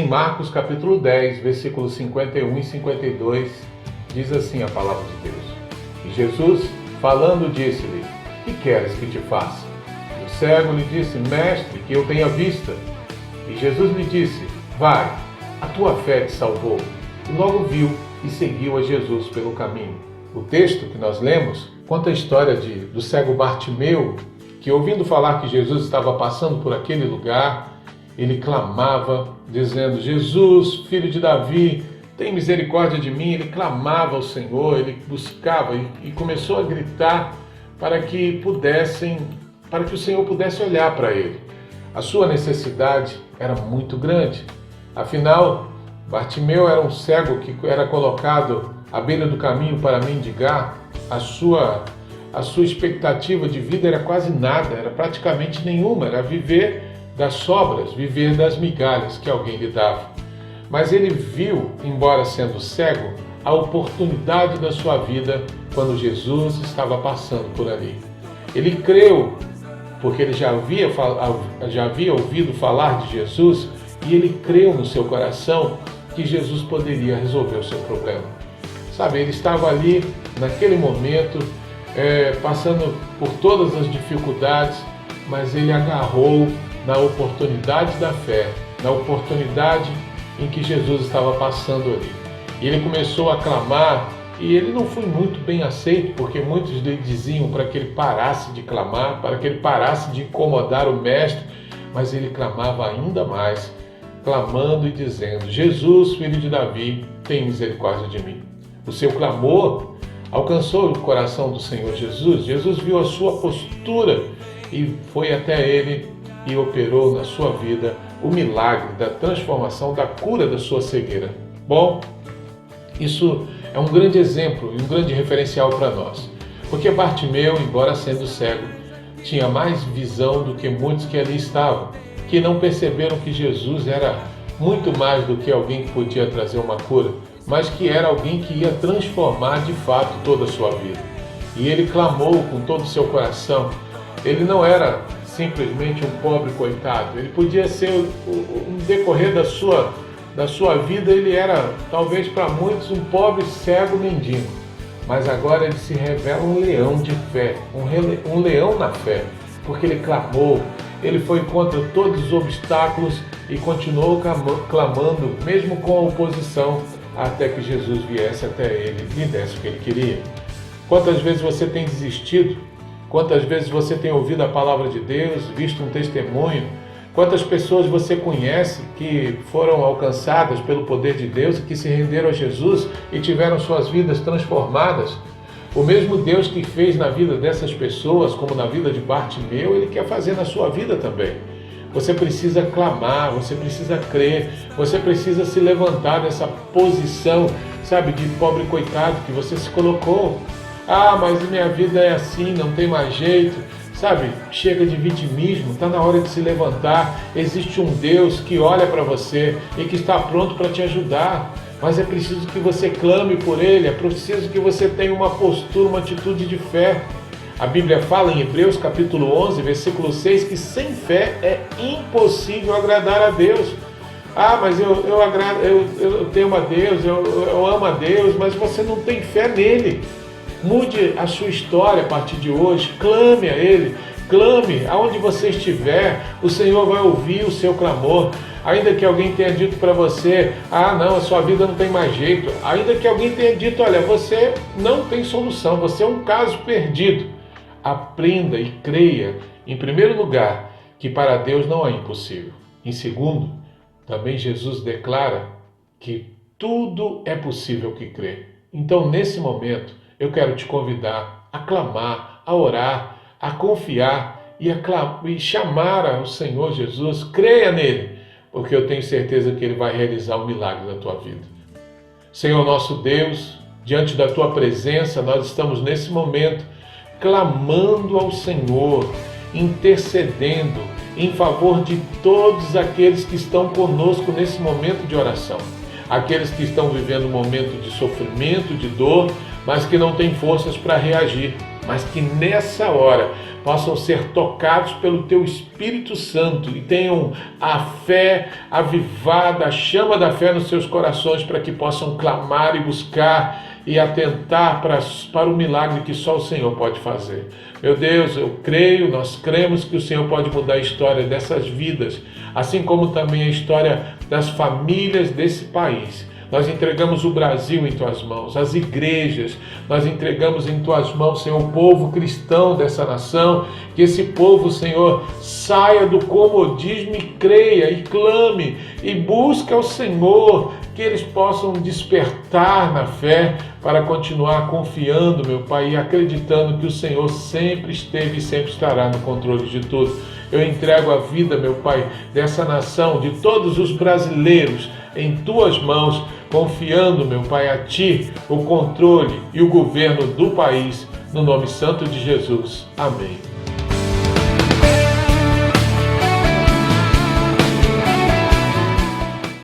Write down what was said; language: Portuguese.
Em Marcos capítulo 10, versículos 51 e 52, diz assim a palavra de Deus. E Jesus, falando, disse-lhe: que queres que te faça? E o cego lhe disse: mestre, que eu tenha vista. E Jesus lhe disse: vai, a tua fé te salvou. E logo viu e seguiu a Jesus pelo caminho. O texto que nós lemos conta a história do cego Bartimeu, que ouvindo falar que Jesus estava passando por aquele lugar, ele clamava, dizendo: Jesus, filho de Davi, tem misericórdia de mim. Ele clamava ao Senhor, ele buscava e começou a gritar para que o Senhor pudesse olhar para ele. A sua necessidade era muito grande. Afinal, Bartimeu era um cego que era colocado à beira do caminho para mendigar. A sua expectativa de vida era quase nada, era praticamente nenhuma, era viver das sobras, viver das migalhas que alguém lhe dava. Mas ele viu, embora sendo cego, a oportunidade da sua vida quando Jesus estava passando por ali. Ele creu, porque ele já havia ouvido falar de Jesus, e ele creu no seu coração que Jesus poderia resolver o seu problema. Sabe, ele estava ali, naquele momento, passando por todas as dificuldades, mas ele agarrou na oportunidade da fé, na oportunidade em que Jesus estava passando ali. E ele começou a clamar, e ele não foi muito bem aceito, porque muitos lhe diziam para que ele parasse de clamar, para que ele parasse de incomodar o mestre, mas ele clamava ainda mais, clamando e dizendo: Jesus, filho de Davi, tem misericórdia de mim. O seu clamor alcançou o coração do Senhor Jesus. Jesus viu a sua postura e foi até ele e operou na sua vida o milagre da transformação, da cura da sua cegueira. Bom, isso é um grande exemplo e um grande referencial para nós, porque Bartimeu, embora sendo cego, tinha mais visão do que muitos que ali estavam, que não perceberam que Jesus era muito mais do que alguém que podia trazer uma cura, mas que era alguém que ia transformar de fato toda a sua vida. E ele clamou com todo o seu coração. Ele não era simplesmente um pobre coitado, ele podia ser, no decorrer da sua vida, ele era, talvez para muitos, um pobre cego mendigo, mas agora ele se revela um leão de fé, um leão na fé, porque ele clamou, ele foi contra todos os obstáculos e continuou clamando, mesmo com a oposição, até que Jesus viesse até ele e lhe desse o que ele queria. Quantas vezes você tem desistido? Quantas vezes você tem ouvido a palavra de Deus, visto um testemunho? Quantas pessoas você conhece que foram alcançadas pelo poder de Deus e que se renderam a Jesus e tiveram suas vidas transformadas? O mesmo Deus que fez na vida dessas pessoas, como na vida de Bartimeu, Ele quer fazer na sua vida também. Você precisa clamar, você precisa crer, você precisa se levantar dessa posição, sabe, de pobre coitado que você se colocou. Ah, mas minha vida é assim, não tem mais jeito, sabe? Chega de vitimismo, está na hora de se levantar. Existe um Deus que olha para você e que está pronto para te ajudar, mas é preciso que você clame por Ele, é preciso que você tenha uma postura, uma atitude de fé. A Bíblia fala em Hebreus capítulo 11, versículo 6, que sem fé é impossível agradar a Deus. Ah, mas eu temo a Deus, eu amo a Deus, mas você não tem fé nele. Mude a sua história a partir de hoje, clame a Ele, clame aonde você estiver, o Senhor vai ouvir o seu clamor. Ainda que alguém tenha dito para você: ah não, a sua vida não tem mais jeito, ainda que alguém tenha dito: olha, você não tem solução, você é um caso perdido, aprenda e creia, em primeiro lugar, que para Deus não é impossível. Em segundo, também Jesus declara que tudo é possível que crê. Então, nesse momento, eu quero te convidar a clamar, a orar, a confiar e chamar ao Senhor Jesus. Creia nele, porque eu tenho certeza que Ele vai realizar o milagre da tua vida. Senhor nosso Deus, diante da tua presença, nós estamos nesse momento clamando ao Senhor, intercedendo em favor de todos aqueles que estão conosco nesse momento de oração. Aqueles que estão vivendo um momento de sofrimento, de dor, mas que não têm forças para reagir, mas que nessa hora possam ser tocados pelo Teu Espírito Santo e tenham a fé avivada, a chama da fé nos seus corações, para que possam clamar e buscar e atentar para o milagre que só o Senhor pode fazer. Meu Deus, eu creio, nós cremos que o Senhor pode mudar a história dessas vidas, assim como também a história das famílias desse país. Nós entregamos o Brasil em Tuas mãos, as igrejas, nós entregamos em Tuas mãos, Senhor, o povo cristão dessa nação, que esse povo, Senhor, saia do comodismo e creia, e clame, e busque ao Senhor, que eles possam despertar na fé para continuar confiando, meu Pai, e acreditando que o Senhor sempre esteve e sempre estará no controle de tudo. Eu entrego a vida, meu Pai, dessa nação, de todos os brasileiros, em Tuas mãos, confiando, meu Pai, a Ti o controle e o governo do país, no nome santo de Jesus. Amém.